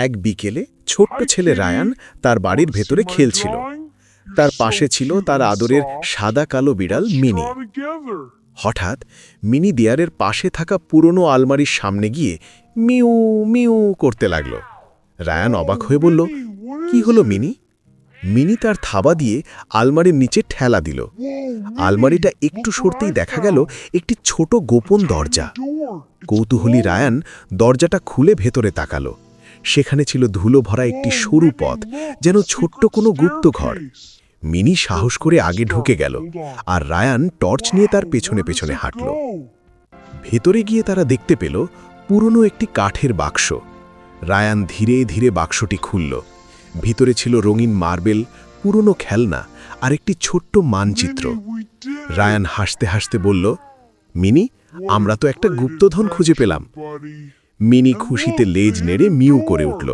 এক বিকেলে ছোট্ট ছেলে রায়ান তার বাড়ির ভেতরে খেলছিল। তার পাশে ছিল তার আদরের সাদা কালো বিড়াল মিনি। হঠাৎ মিনি দেয়ারের পাশে থাকা পুরনো আলমারির সামনে গিয়ে মিউ মিউ করতে লাগল। রায়ান অবাক হয়ে বলল, কি হলো মিনি? মিনি তার থাবা দিয়ে আলমারির নিচে ঠেলা দিল। আলমারিটা একটু সরতেই দেখা গেল একটি ছোট গোপন দরজা। কৌতূহলী রায়ান দরজাটা খুলে ভেতরে তাকালো। সেখানে ছিল ধুলো ভরা একটি সরু পথ, যেন ছোট্ট কোনো গুপ্ত ঘর। মিনি সাহস করে আগে ঢুকে গেল, আর রায়ান টর্চ নিয়ে তার পেছনে পেছনে হাঁটল। ভেতরে গিয়ে তারা দেখতে পেল পুরনো একটি কাঠের বাক্স। রায়ান ধীরে ধীরে বাক্সটি খুলল। ভিতরে ছিল রঙিন মার্বেল, পুরনো খেলনা আর একটি ছোট্ট মানচিত্র। রায়ান হাসতে হাসতে বলল, মিনি, আমরা তো একটা গুপ্তধন খুঁজে পেলাম। মিনি খুশিতে লেজ নেড়ে মিউ করে উঠল।